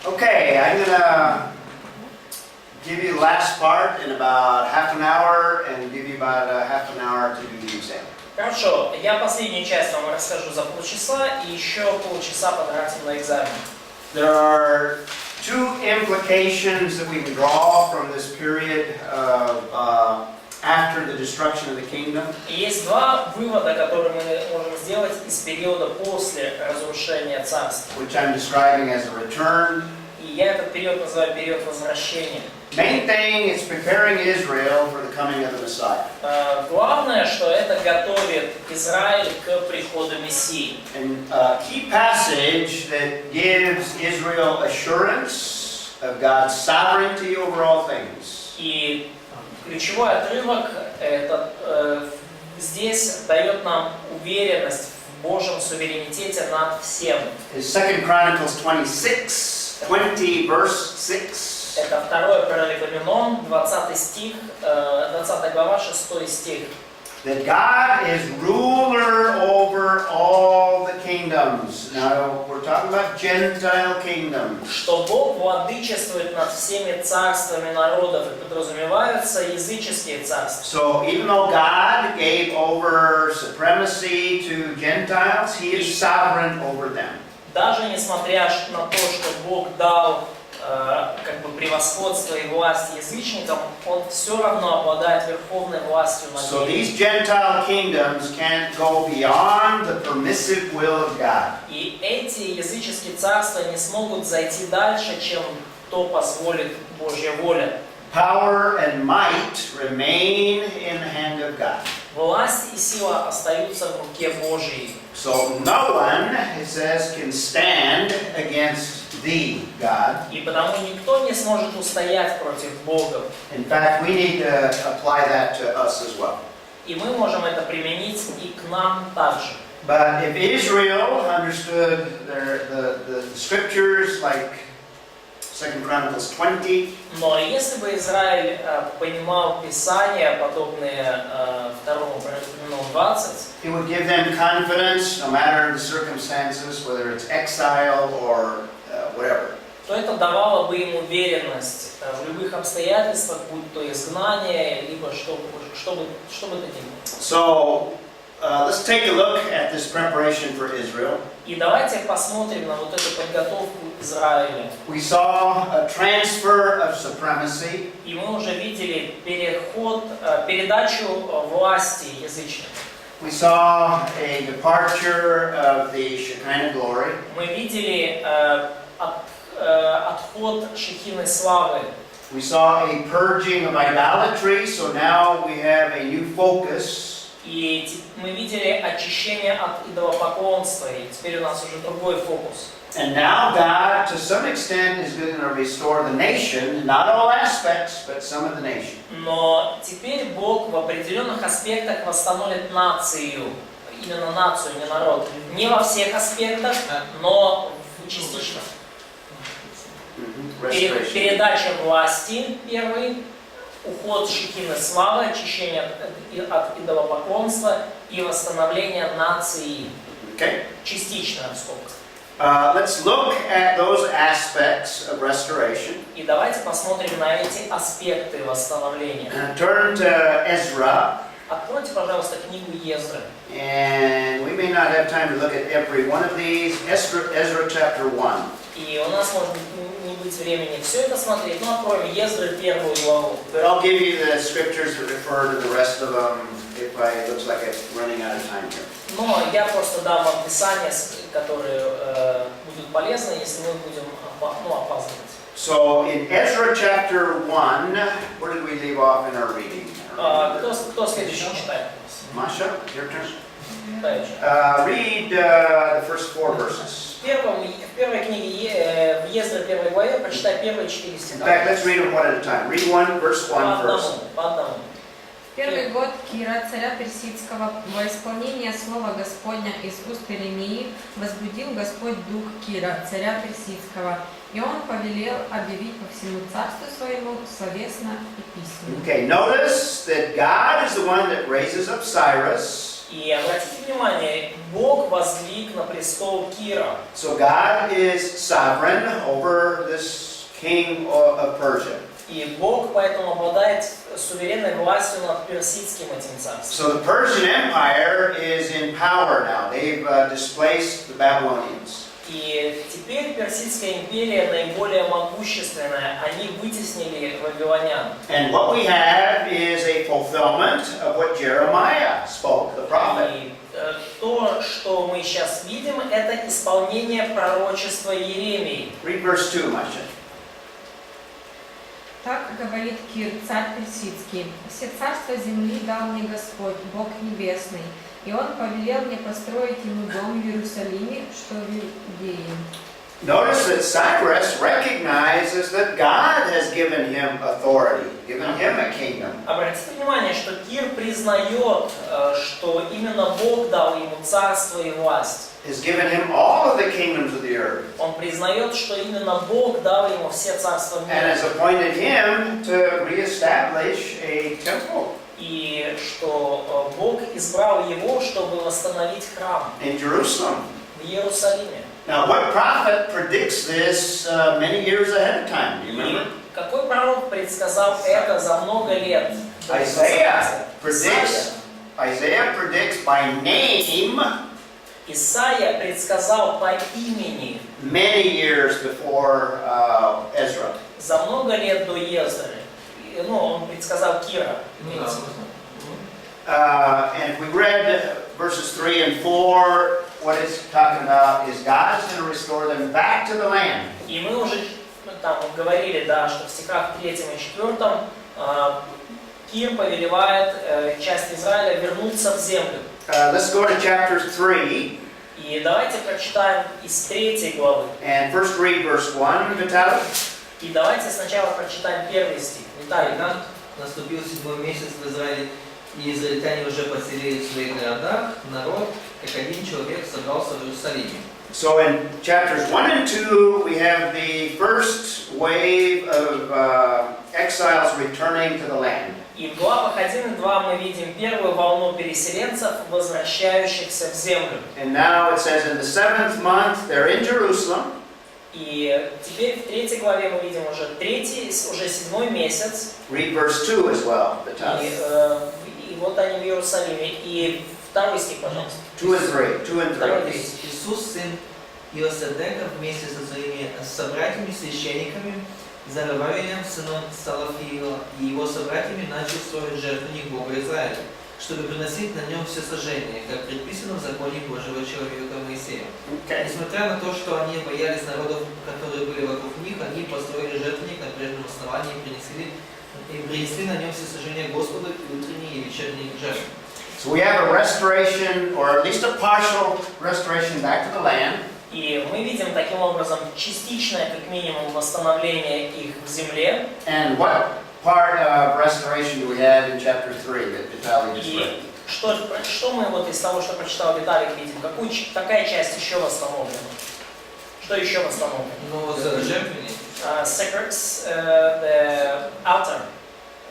Okay, I'm gonna give you the last part in about half an hour and give you about half an hour to do the exam. Хорошо, я последнюю часть вам расскажу за полчаса и еще полчаса потратим на экзамен. There are two implications that we can draw from this period of after the destruction of the kingdom. И есть два вывода, которые мы можем сделать из периода после разрушения царства. Which I'm describing as a return. И я этот период называю период возвращения. Main thing is preparing Israel for the coming of the Messiah. Главное, что это готовит Израиль к приходу Мессии. And a key passage that gives Israel assurance of God's sovereignty over all things. И ключевой отрывок здесь дает нам уверенность в Божьем суверенитете над всем. Is 2 Chronicles 26, 20 verse 6. Это 2 Паралипоменон, 20 стих, 20 глава, 6 стих. That God is ruler over all the kingdoms. Now we're talking about Gentile kingdoms. Что Бог владычествует над всеми царствами народов, и подразумеваются языческие царства. So even though God gave over supremacy to Gentiles, He is sovereign over them. Даже несмотря на то, что Бог дал как бы превосходство и власть язычникам, Он все равно обладает верховной властью над So ними. these Gentile kingdoms can't go beyond the permissive will of God. И эти языческие царства не смогут зайти дальше, чем то позволит Божья воля. Power and might remain in the hand of God. Власть и сила остаются в руке Божьей. So no one, it says, can stand against thee, God. И потому никто не сможет устоять против Бога. In fact, we need to apply that to us as well. И мы можем это применить и к нам также. But if Israel understood the scriptures like 2 Chronicles 20, Но если бы Израиль понимал Писания, подобные 2 Паралипоменону 20, it would give them confidence no matter the circumstances, whether it's exile or whatever. то это давало бы им уверенность в любых обстоятельствах, будь то изгнание, либо что бы то ни было. So let's take a look at this preparation for Israel. И давайте посмотрим на вот эту подготовку Израиля. We saw a transfer of supremacy. И мы уже видели передачу власти язычникам. We saw a departure of the Shekinah glory. Мы видели отход Шехины славы. We saw a purging of idolatry, so now we have a new focus. И мы видели очищение от идолопоклонства, и теперь у нас уже другой фокус. And now God, to some extent, is going to restore the nation, not all aspects, but some of the nation. Но теперь Бог в определенных аспектах восстановит нацию, именно нацию, не народ. Не во всех аспектах, но частично. Передача власти первый, уход Шехины славы, очищение от идолопоклонства и восстановление нации. Okay. Частично сколько. Let's look at those aspects of restoration. И давайте посмотрим на эти аспекты восстановления. Turn to Ezra. Откройте, пожалуйста, книгу Ездры. And we may not have time to look at every one of these. Ezra chapter 1. И у нас может не быть времени все это смотреть, но откроем Ездры первую главу. But I'll give you the scriptures that refer to the rest of them if it looks like it's running out of time here. Но я просто дам вам писания, которые будут полезны, если мы будем опаздывать. So in Ezra chapter 1, where did we leave off in our reading? Кто следующий читает? Masha, your turn. Read the first 4 verses. В первой книге, в Ездры первой главе, прочитай первые 4 стиха. In fact, let's read them one at a time. Read verse 1 first. По одному. Первый год Кира, царя Персидского, во исполнение слова Господня из уст Иеремии, возбудил Господь дух Кира, царя Персидского, и он повелел объявить по всему царству своему словесно и письменно. Okay, notice that God is the one that raises up Cyrus. И обратите внимание, Бог воздвиг на престол Кира. So God is sovereign over this king of Persia. И Бог поэтому обладает суверенной властью над персидским этим царством. So the Persian Empire is in power now. They've displaced the Babylonians. И теперь Персидская империя наиболее могущественная. Они вытеснили вавилонян. And what we have is a fulfillment of what Jeremiah spoke, the prophet. И то, что мы сейчас видим, это исполнение пророчества Иеремии. Read verse 2, Masha. Так говорит Кир, царь персидский: «Все царства земли дал мне Господь, Бог небесный, и Он повелел мне построить ему дом в Иерусалиме, что в Иудее». Notice that Cyrus recognizes that God has given him authority, given him a kingdom. Обратите внимание, что Кир признает, что именно Бог дал ему царство и власть. Has given him all of the kingdoms of the earth. Он признает, что именно Бог дал ему все царства And мира. has appointed him to reestablish a temple И что Бог избрал его, чтобы восстановить храм in Jerusalem. в Иерусалиме. Now, what prophet predicts this many years ahead of time? Do you remember? И какой пророк предсказал это за много лет? Isaiah predicts by name Исайя предсказал по имени many years before Ezra. за много лет до Ездры. Он предсказал Кира. And if we read verses 3 and 4, what it's talking about is God's going to restore them back to the land. И мы уже там говорили, да, что в стихах 3 и 4 Кир повелевает часть Израиля вернуться в землю. Let's go to chapter 3. И давайте прочитаем из 3 главы. And first read verse 1, Vitaly. И давайте сначала прочитаем 1 стих. Виталий, Итак, наступил 7-й месяц в Израиле, и израильтяне уже поселились в своих городах. Народ, как один человек, собрался в Иерусалиме. So in chapters 1 and 2, we have the first wave of exiles returning to the land. И в главах 1 и 2 мы видим первую волну переселенцев, возвращающихся в землю. And now it says in the 7th month, they're in Jerusalem. И теперь в 3 главе мы видим уже 7-й месяц. Read verse 2 as well, Vitaly. И вот они в Иерусалиме. И 2 стих, пожалуйста. 2 and 3. Иисус, сын Иосадека, вместе со своими собратьями-священниками, Зарававелем, сыном Салафиила, и его собратьями начал строить жертвенник Бога Израиля, чтобы приносить на нем все сожжения, как предписано в законе Божьего человека Моисея. Okay. Несмотря на то, что они боялись народов, которые были вокруг них, они построили жертвенник на прежнем основании и принесли на нем все сожжения Господу и утренние и вечерние жертвы. So we have a restoration, or at least a partial restoration back to the land. И мы видим таким образом частичное, как минимум, восстановление их в земле. And what part of restoration do we have in chapter 3 that Vitaly just read? И что мы вот из того, что прочитал Виталик, видим? Какая часть еще восстановлена? Что еще восстановлено? Ну вот жертвенник. The altar,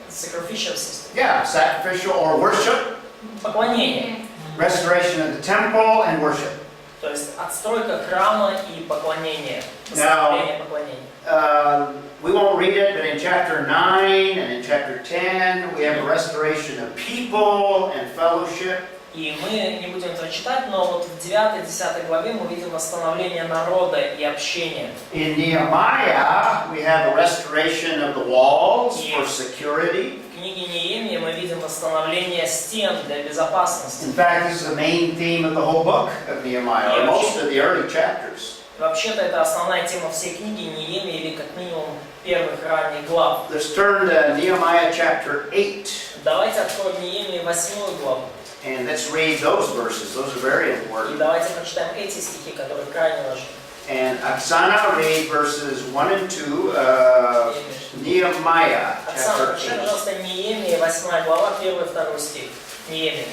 sacrificial system. Yeah, sacrificial or worship, Поклонение. restoration of the temple and worship. То есть отстройка храма и поклонение. Восстановление поклонения. We won't read it, but in chapter 9 and in chapter 10, we have a restoration of people and fellowship. И мы не будем это читать, но вот в 9-10 главе мы видим восстановление народа и общения. In Nehemiah, we have a restoration of the walls for security. В книге Неемии мы видим восстановление стен для безопасности. In fact, this is the main theme of the whole book of Nehemiah, or most of the early chapters. Вообще-то это основная тема всей книги Неемии, или как минимум первых ранних глав. Let's turn to Nehemiah chapter 8. Давайте откроем Неемии 8 главу. And let's read those verses. Those are very И important. давайте прочитаем эти стихи, которые крайне важны. And Oksana, read verses 1 and 2 of Nehemiah Оксана, chapter прочитай, 8. пожалуйста, Неемии 8 глава, 1 и 2 стих. Неемии.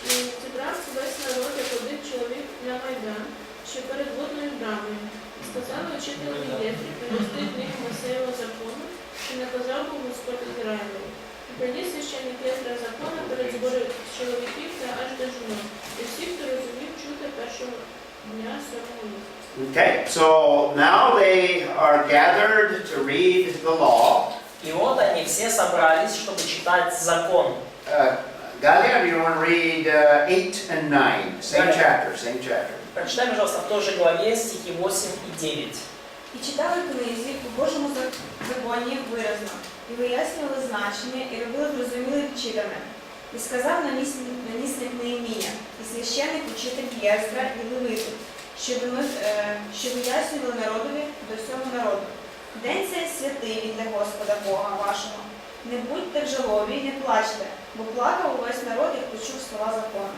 І зібрався весь народ, як один чоловік на Майдан, що перед водною брамою, і сказали учителю Єфрі принести з них Мойсеєва закону, що наказав був Господь Ізраїлеві. Прийди священники для закону перед збором чоловіків та аж до жінок, і всі, хто розумів чути першого дня сьомого місяця. Okay, so now they are gathered to read the law. И вот они все собрались, чтобы читать закон. Galia, do you want to read 8 and 9? Same chapter, same chapter. Прочитай, пожалуйста, в той же главе стихи 8 и 9. І читали книзі у Божому законі виразно, і вияснювали значення, і робили зрозумілі читане. І сказав намісник Неемія, і священник учитель Єздра і Левиту, що вияснювали народові до всього народу. День цей святий для Господа Бога вашого. Не будьте в жалобі, не плачте, бо плакав увесь народ, як почув слова закону.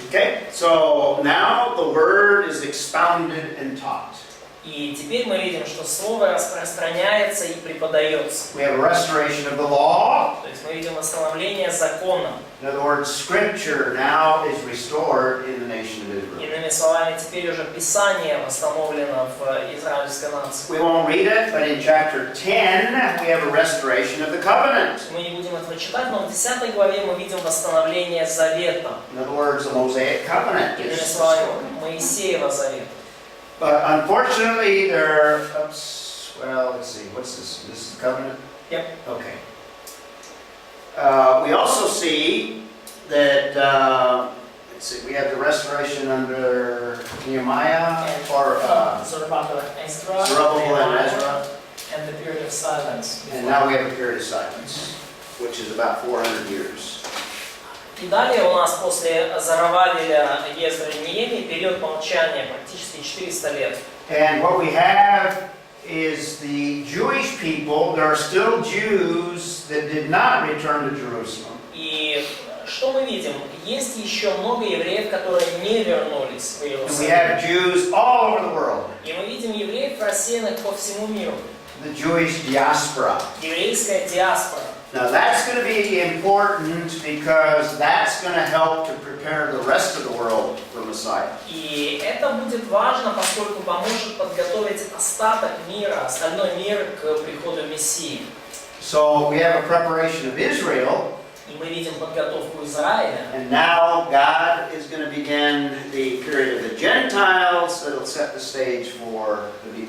Okay, so now the word is expounded and taught. И теперь мы видим, что слово распространяется и преподается. We have a restoration of the law. То есть мы видим восстановление закона. In other words, Scripture now is restored in the nation of Israel. Иными словами, теперь уже Писание восстановлено в израильской нации. We won't read it, but in chapter 10 we have a restoration of the covenant. Мы не будем этого читать, но в 10 главе мы видим восстановление завета. In other words, the Mosaic covenant is Иными словами, restored. Моисеева завета. But unfortunately, well, let's see, what's this? This is the covenant? Yep. Okay. We also see that, let's see, we have the restoration under Nehemiah, or Zerubbabel and Ezra, Zerubbabel and Ezra, and the period of silence. and now we have a period of silence, which is about 400 years. И далее у нас после Зарававеля, Ездра и Неемии период молчания, практически 400 лет. And what we have is the Jewish people. There are still Jews that did not return to Jerusalem. И что мы видим? Есть еще много евреев, которые не вернулись в And we Иерусалим. have Jews all over the world. И мы видим евреев, рассеянных по всему миру. The Jewish diaspora. Еврейская диаспора. Now that's going to be important because that's going to help to prepare the rest of the world for Messiah. И это будет важно, поскольку поможет подготовить остаток мира, остальной мир к приходу Мессии. So we have a preparation of Israel, И мы видим подготовку Израиля. and now God is going to begin the period of the Gentiles that'll set the stage for the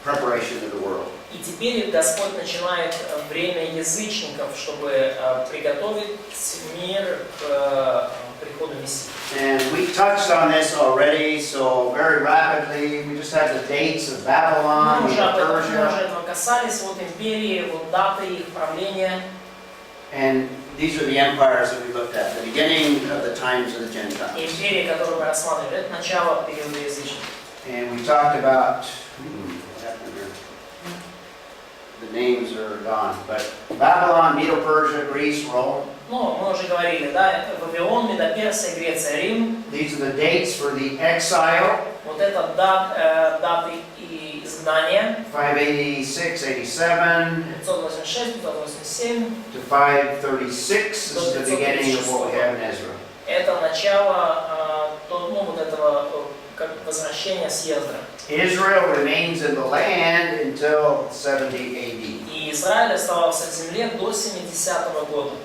preparation of the world. И теперь Господь начинает время язычников, чтобы приготовить мир к приходу Мессии. And we touched on this already, so very rapidly, we just have the dates of Babylon, Мы уже Persia, этого касались, вот империи, вот даты их правления. and these are the empires that we looked at, the beginning of the times of the Gentiles. Империи, которые мы рассматривали, это начало периода язычников. And we talked about, what happened here? The names are gone, but Babylon, Medo-Persia, Greece, Rome. Ну, мы уже говорили, да, Вавилон, Медоперсия, Греция, Рим. These are the dates for the exile, Вот это даты и изгнания. 586, 87 586, 587. to 536. This is the beginning of what we have in Ezra. Это начало вот этого как возвращения с Ездра. Israel remains in the land until 70 AD. И Израиль оставался в земле до 70-го года.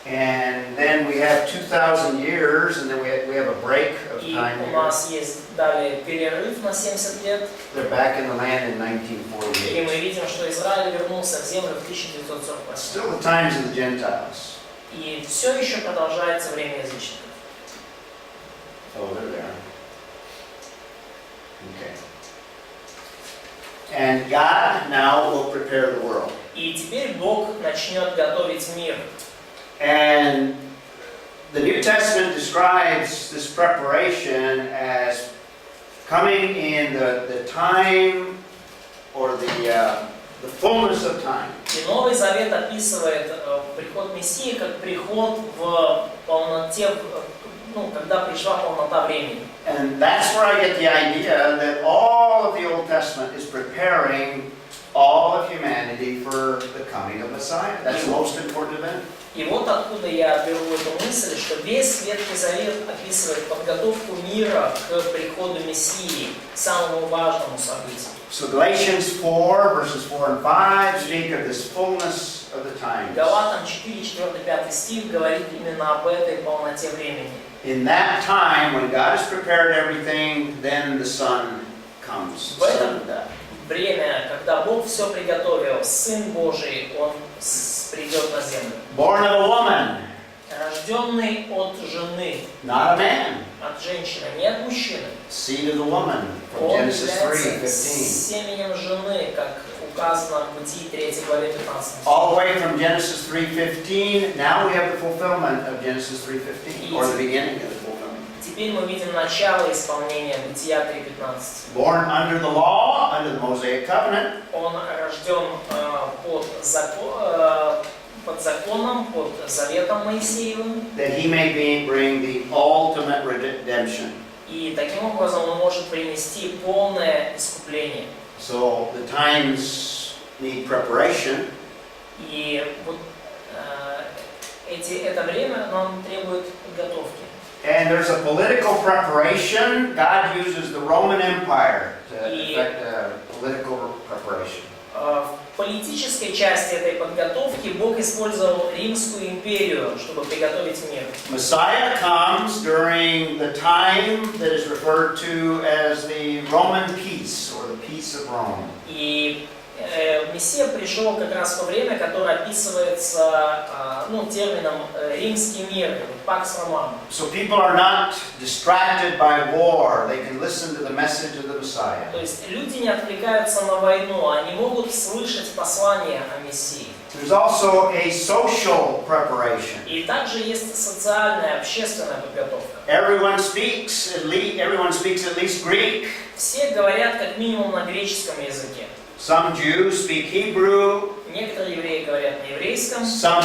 And then we have 2,000 years, and then we have a break of И time у here. нас есть далее перерыв на 70 лет. They're back in the land in И мы 1948. видим, что Израиль вернулся в землю в 1948. Still the times of the Gentiles. И все еще продолжается время язычников. Oh, there they are. Okay. And God now will prepare the world. И теперь Бог начнет готовить мир. And the New Testament describes this preparation as coming in the time or the fullness of time. И Новый Завет описывает приход Мессии как приход в полноте, когда пришла полнота времени. And that's where I get the idea that all of the Old Testament is preparing all of humanity for the coming of Messiah. That's the most important event. И вот откуда я беру эту мысль, что весь Ветхий Завет описывает подготовку мира к приходу Мессии, к самому важному событию. So Galatians 4, verses 4 and 5 speak of this fullness of the times. Галатам 4, 4, 5 стих говорит именно об этой полноте времени. In that time, when God has prepared everything, then the Son comes. В это время, когда Бог все приготовил, Сын Божий, Он придет на землю. Born of a woman, Рожденный от жены, not a man. от женщины, не от мужчины. Seed of the woman, from Он Genesis является 3:15. семенем жены, как указано в Бытии 3 главе 15. All the way from Genesis 3:15, now we have the fulfillment of Genesis 3:15, or the beginning of the fulfillment. Теперь мы видим начало исполнения Бытия 3:15. Born under the law, under the Mosaic covenant, Он рожден под законом, под заветом Моисеевым, that he may bring the ultimate redemption. и таким образом он может принести полное искупление. So the times need preparation. И вот это время нам требует подготовки. And there's a political preparation. God uses the Roman Empire to effect a political preparation. В политической части этой подготовки Бог использовал Римскую империю, чтобы приготовить мир. Messiah comes during the time that is referred to as the Roman peace, or the peace of Rome. И Мессия пришел как раз в то время, которое описывается термином «римский мир», «пакс роман». So people are not distracted by war. They can listen to the message of the Messiah. То есть люди не отвлекаются на войну, они могут слышать послание о Мессии. There's also a social preparation. И также есть социальная, общественная подготовка. Everyone speaks at least Greek. Все говорят как минимум на греческом языке. Some Jews speak Hebrew. Некоторые евреи говорят на еврейском. Some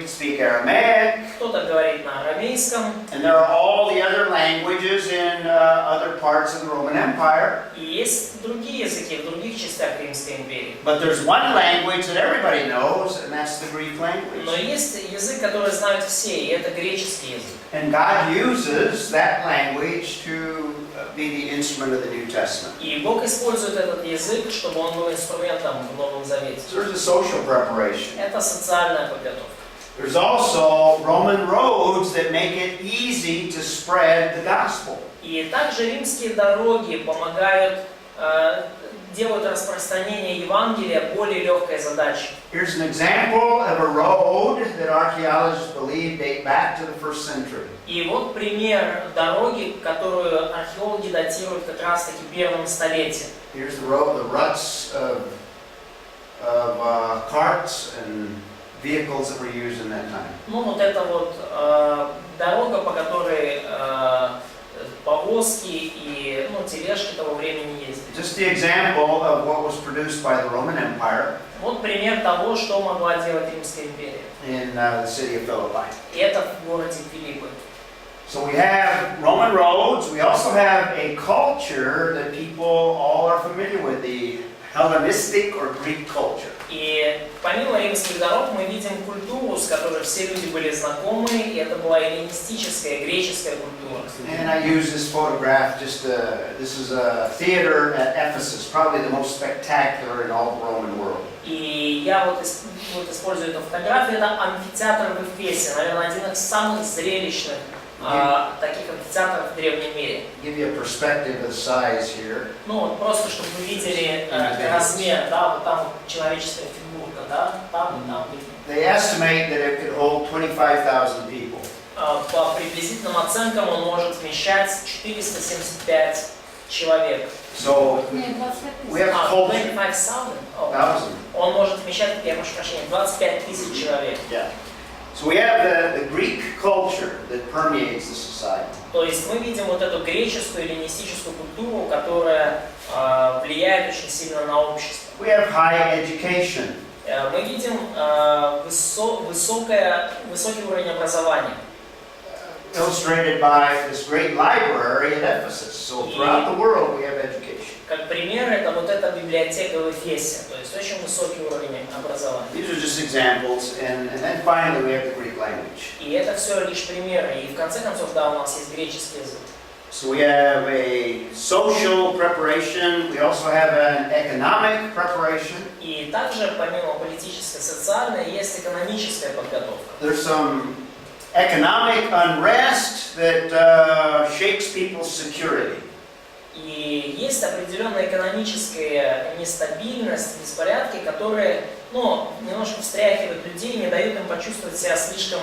speak Aramaic. Кто-то говорит на арамейском. And there are all the other languages in other parts of the Roman Empire. И есть другие языки в других частях Римской империи. But there's one language that everybody knows, and that's the Greek language. Но есть язык, который знают все, и это греческий язык. And God uses that language to be the instrument of the New Testament. И Бог использует этот язык, чтобы он был инструментом в Новом Завете. So there's a social preparation. Это социальная подготовка. There's also Roman roads that make it easy to spread the gospel. И также римские дороги помогают, делают распространение Евангелия более легкой задачей. Here's an example of a road that archaeologists believe date back to the 1st century. И вот пример дороги, которую археологи датируют как раз-таки первым столетием. Here's the road, the ruts of carts and vehicles that were used in that time. Ну вот это вот дорога, по которой повозки и тележки того времени ездили. Just the example of what was produced by the Roman Empire Вот пример того, что могла делать Римская империя. in the city of Philippi. И это в городе Филиппы. So we have Roman roads. We also have a culture that people all are familiar with, the Hellenistic or Greek culture. И помимо римских дорог мы видим культуру, с которой все люди были знакомы, и это была эллинистическая, греческая культура. And I use this photograph this is a theater at Ephesus, probably the most spectacular in all the Roman world. И я вот использую эту фотографию, это амфитеатр в Эфесе, наверное, один из самых зрелищных таких амфитеатров в древнем мире. Give you a perspective of the size here. Ну вот просто, чтобы вы видели размер, да, вот там человеческая фигурка, да, там и там. They estimate that it could hold 25,000 people. По приблизительным оценкам он может вмещать 475 человек. So we have culture. 25,000. Он может вмещать, я прошу прощения, 25 тысяч человек. Yeah. So we have the Greek culture that permeates the society. То есть мы видим вот эту греческую эллинистическую культуру, которая влияет очень сильно на общество. We have high education. Мы видим высокий уровень образования. Illustrated by this great library at Ephesus. So throughout the world we have education. Как пример, это вот эта библиотека в Эфесе, то есть очень высокий уровень образования. These are just examples, and then finally we have the Greek language. И это все лишь примеры. И в конце концов, да, у нас есть греческий язык. So we have a social preparation. We also have an economic preparation. И также, помимо политической, социальной, есть экономическая подготовка. There's some economic unrest that shakes people's security. И есть определенная экономическая нестабильность, беспорядки, которые, немножко встряхивают людей, не дают им почувствовать себя слишком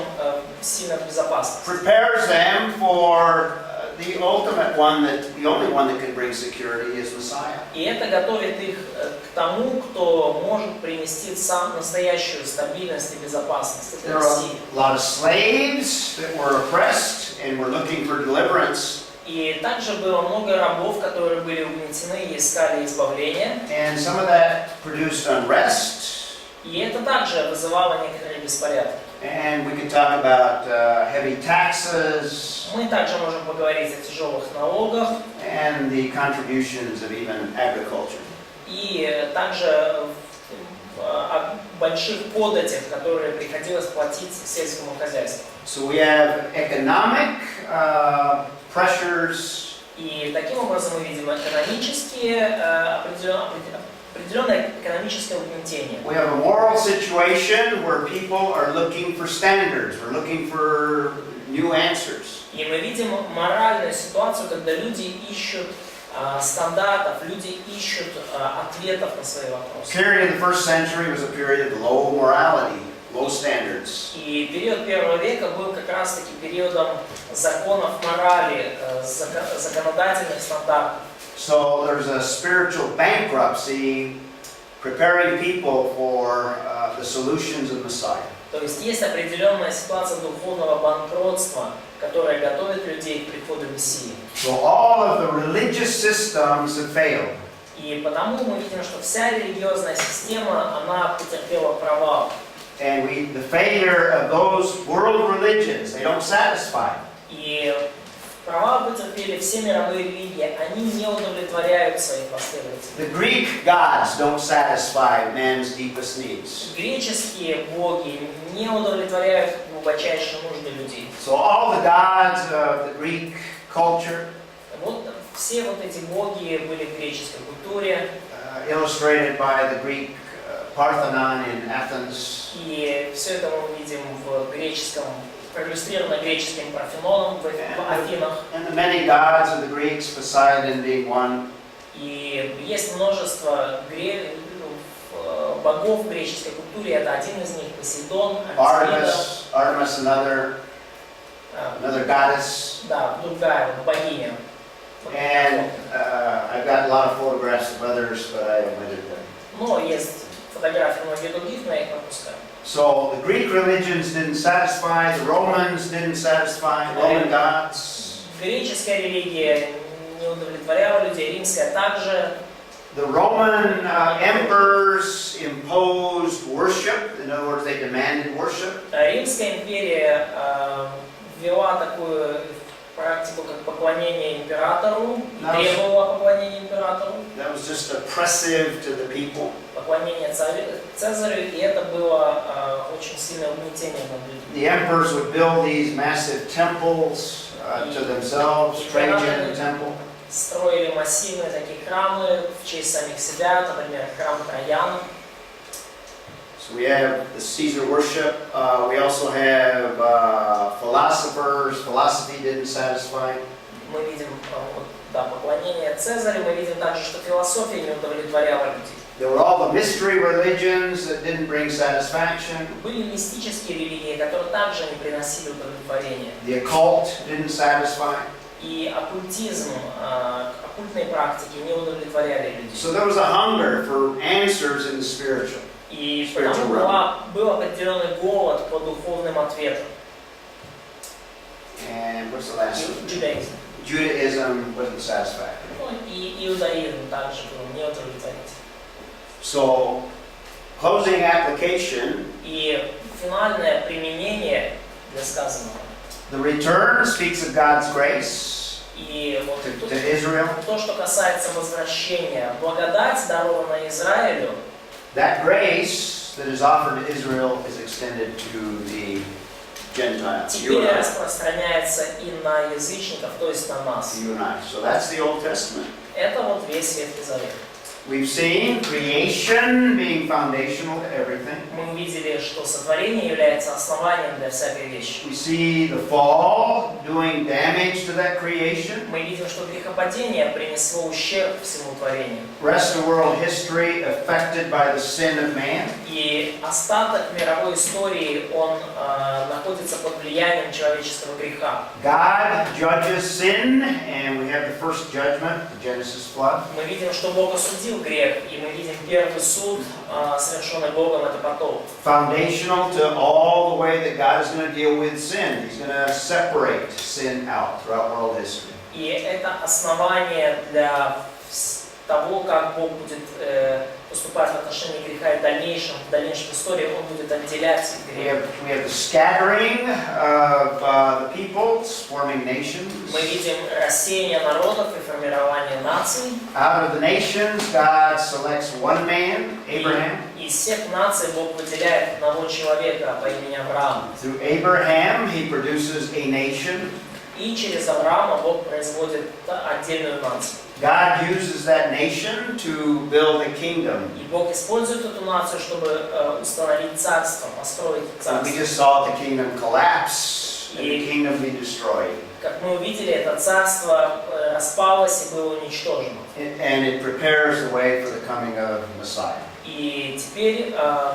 сильно в безопасности. Prepares them for the ultimate one, the only one that can bring security is Messiah. И это готовит их к тому, кто может принести сам настоящую стабильность и безопасность. There Это are Мессия. a lot of slaves that were oppressed and were looking for deliverance. И также было много рабов, которые были угнетены и искали избавления. And some of that produced unrest. И это также вызывало некоторые беспорядки. And we could talk about heavy taxes Мы также можем поговорить о тяжелых налогах and the contributions of even agriculture. и также о больших податях, которые приходилось платить сельскому хозяйству. So we have economic pressures. И таким образом мы видим определенное экономическое угнетение. We have a moral situation where people are looking for standards, we're looking for new answers. И мы видим моральную ситуацию, когда люди ищут стандартов, люди ищут ответов на свои вопросы. The period of the first century was a period of low morality, low standards. И период первого века был как раз-таки периодом законов морали, законодательных стандартов. So there's a spiritual bankruptcy preparing people for the solutions of Messiah. То есть определенная ситуация духовного банкротства, которая готовит людей к приходу Мессии. So all of the religious systems have failed. И потому мы видим, что вся религиозная система, она потерпела провал. And the failure of those world religions, they don't satisfy. И провал потерпели все мировые религии, они не удовлетворяют своих последователей. The Greek gods don't satisfy man's deepest needs. Греческие боги не удовлетворяют глубочайшие нужды людей. So all the gods of the Greek culture, Вот все вот эти боги были в греческой культуре, illustrated by the Greek Parthenon in Athens. и все это мы видим в греческом, проиллюстрировано греческим Парфеноном в Афинах. And the many gods of the Greeks, Poseidon being one. И есть множество богов в греческой культуре, это один из них Посейдон, Артемида. Artemis another goddess. Да, другая богиня. And I've got a lot of photographs of others, but I omitted them. Но есть фотографии многих других, но я их пропускаю. So the Greek religions didn't satisfy, the Romans didn't satisfy, Roman gods. Греческая религия не удовлетворяла людей, римская также. The Roman emperors imposed worship. In other words, they demanded worship. Римская империя ввела такую практику, как поклонение императору, требовала поклонения императору, That was just oppressive to the people. поклонение Цезарю, и это было очень сильное угнетение над людьми. The emperors would build these massive temples to themselves, Trajan temple. Строили массивные такие храмы в честь самих себя, например, храм Траяна. So we have the Caesar worship. We also have philosophers. Philosophy didn't satisfy. Мы видим поклонение Цезарю, мы видим также, что философия не удовлетворяла людей. There were all the mystery religions that didn't bring satisfaction. Были мистические религии, которые также не приносили удовлетворения. The occult didn't satisfy. И оккультизм, оккультные практики не удовлетворяли людей. So there was a hunger for answers in the spiritual. И потому был определенный голод по духовным ответам. And what's the last one? Judaism. Judaism wasn't satisfactory. И иудаизм также был не удовлетворительный. So, closing application. И финальное применение для сказанного. The return speaks of God's grace И вот to Israel. то, что касается возвращения, благодать, дарованная Израилю, That grace that is offered to Israel is extended to the Gentiles, you теперь and I. распространяется и на язычников, то есть на нас. You and I. So that's the Old Testament. Это вот весь Ветхий Завет. We've seen creation being foundational to everything. Мы увидели, что сотворение является основанием для всякой вещи. We see the fall doing damage to that creation. Мы видим, что грехопадение принесло ущерб всему творению. Rest of world history affected by the sin of man. И остаток мировой истории, он находится под влиянием человеческого греха. God judges sin, and we have the first judgment, the Genesis flood. Мы видим, что Бог осудил грех, и мы видим первый суд, совершенный Богом, это потоп. Foundational to all the way that God is going to deal with sin. He's going to separate sin out throughout world history. И это основание для того, как Бог будет поступать в отношении греха и в дальнейшем истории Он будет отделять грех. We have the scattering of the peoples, forming nations. Мы видим рассеяние народов и формирование наций. Out of the nations, God selects one man, Abraham. И из всех наций Бог выделяет одного человека по имени Авраам. Through Abraham, he produces a nation. И через Авраама Бог производит отдельную нацию. God uses that nation to build a kingdom. И Бог использует эту нацию, чтобы установить царство, построить We царство. just saw the kingdom collapse and the kingdom be destroyed. Как мы увидели, это царство распалось и было уничтожено. And it prepares the way for the coming of Messiah. И теперь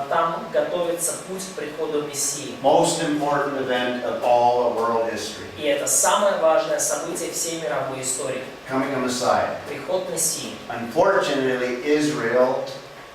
там готовится путь к приходу Мессии. Most important event of all of world history. И это самое важное событие всей мировой истории. Coming of Messiah. Приход Мессии. Unfortunately, Israel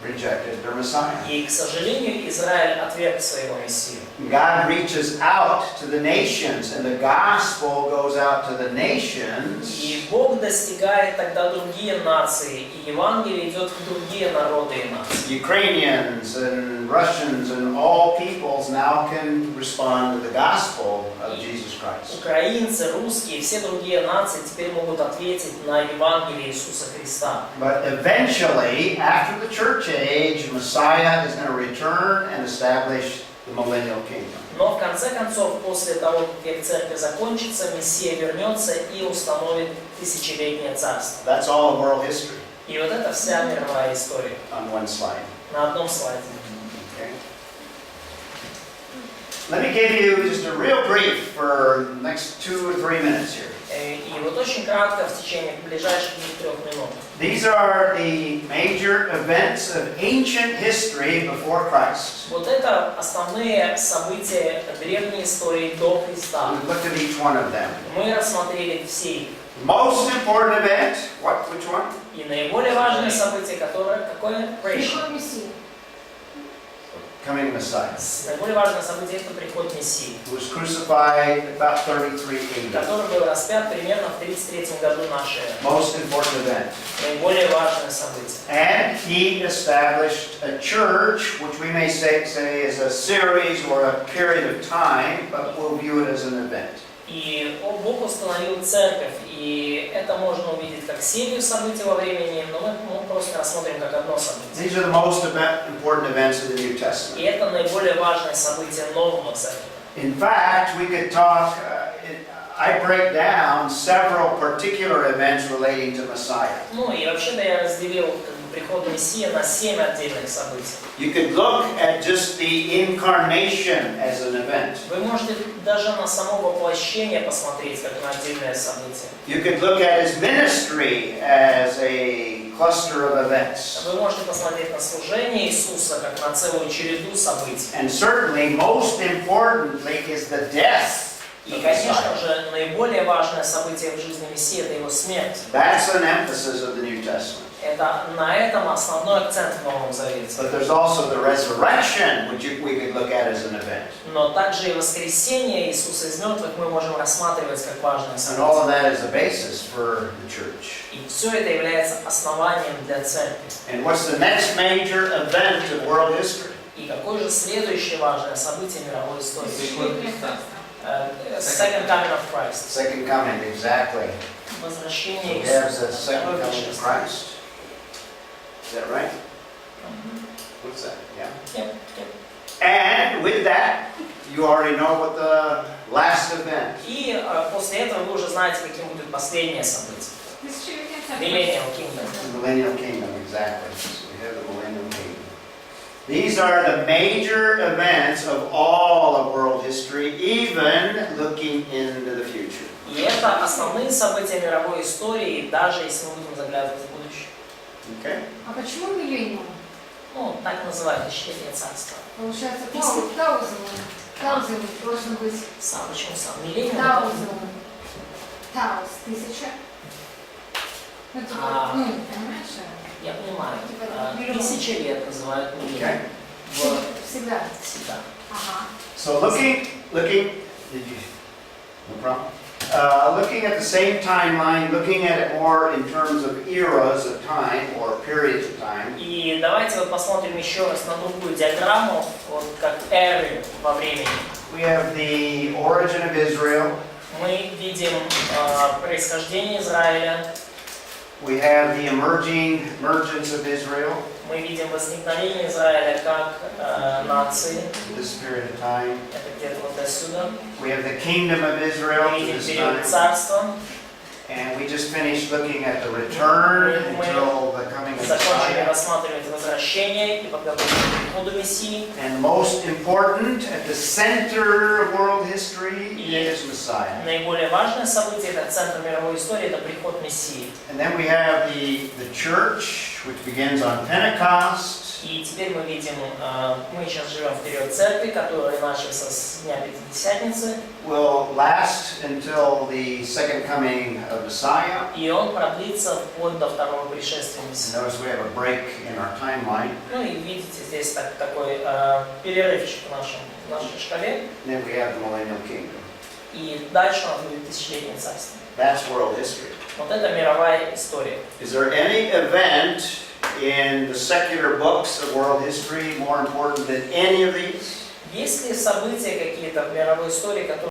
rejected their Messiah. И, к сожалению, Израиль отверг своего Мессию. God reaches out to the nations, and the gospel goes out to the nations. И Бог достигает тогда другие нации, и Евангелие идет в другие народы и нации. Ukrainians and Russians and all peoples now can respond to the gospel of Jesus Christ. Украинцы, русские, все другие нации теперь могут ответить на Евангелие Иисуса Христа. But eventually, after the church age, Messiah is going to return and establish the millennial kingdom. Но в конце концов, после того, как церковь закончится, Мессия вернется и установит тысячелетнее царство. That's all of world history И вот это вся мировая история. on one slide. На одном слайде. Okay. Let me give you just a real brief for the next 2 or 3 minutes here. И вот очень кратко в течение ближайших 2-3 минут. These are the major events of ancient history before Christ. Вот это основные события древней истории до Христа. We've looked at each one of them. Мы рассмотрели все их. Most important event, which one? И наиболее важное событие, какое? Приход Мессии. Coming Messiah. Наиболее важное событие – это приход Мессии, Who was crucified about 33 AD. который был распят примерно в 33 году нашей эры. Most important event. Наиболее важное событие. And he established a church, which we may say is a series or a period of time, but we'll view it as an event. И Бог установил церковь, и это можно увидеть как серию событий во времени, но мы просто рассмотрим как одно событие. These are the most important events of the New Testament. И это наиболее важное событие Нового Завета. In fact, we could talk, I break down several particular events relating to Messiah. Ну и вообще-то я разделил приход Мессии на 7 отдельных событий. You could look at just the incarnation as an event. Вы можете даже на само воплощение посмотреть как на отдельное событие. You could look at his ministry as a cluster of events. Вы можете посмотреть на служение Иисуса как на целую череду событий. And certainly, most importantly, is the death. И, конечно же, наиболее важное событие в жизни Мессии – это его смерть. That's an emphasis of the New Testament. Это на этом основной акцент в Новом Завете. But there's also the resurrection, which we could look at as an event. Но также и воскресение Иисуса из мертвых мы можем рассматривать как важное And all of событие. that is a basis for the church. И все это является основанием для церкви. And what's the next major event of world history? И какое же следующее важное событие мировой истории? Приход Христа. Second coming of Christ. Second coming, exactly. Возвращение We have the Иисуса. second Второе coming of пришествие. Christ. Is that right? What's that? Yeah. Yep, yep. And with that, you already know what the last event. И после этого вы уже знаете, каким будет последнее событие. Millennial Kingdom. The Millennial Kingdom, exactly. So we have the Millennial Kingdom. These are the major events of all of world history, even looking into the future. И это основные события мировой истории, даже если мы будем заглядывать в будущее. Okay? А почему миллениум? Ну, так называют тысячелетие царства. Получается, таузовый должен быть. Сам, почему сам? Миллениум? Таузовый. Тауз, 1000. Ну, типа, понимаешь? Я понимаю. Миллион. 1000 лет называют Okay? миллениум. Всегда. Всегда. Ага. So looking, did you, no problem? Looking at the same timeline, looking at it more in terms of eras of time or periods of time. И давайте вот посмотрим еще раз на другую диаграмму, вот как эры во времени. We have the origin of Israel. Мы видим происхождение Израиля, We have the emergence of Israel, мы видим возникновение Израиля как нации, this period of time. это где-то вот отсюда. We have the kingdom of Israel Мы to видим this период time. царства, And we just finished looking at the return until the coming of закончили Messiah. рассматривать возвращение и подготовку к приходу Мессии. And most important, at the center of world history is Messiah. Наиболее важное событие, это центр мировой истории, это приход Мессии. And then we have the church, which begins on Pentecost. И теперь мы видим, мы сейчас живем в период церкви, который начался с Дня Пятидесятницы, Will last until the second coming of Messiah. и он продлится вплоть до второго пришествия Мессии. Notice we have a break in our timeline. Ну и видите, здесь такой перерывчик в нашей шкале. And then we have the Millennial Kingdom. И дальше у нас будет тысячелетнее царство. That's world history. Вот это мировая история. Is there any event in the secular books of world history more important than any of these? Есть ли события какие-то в мировой истории, которые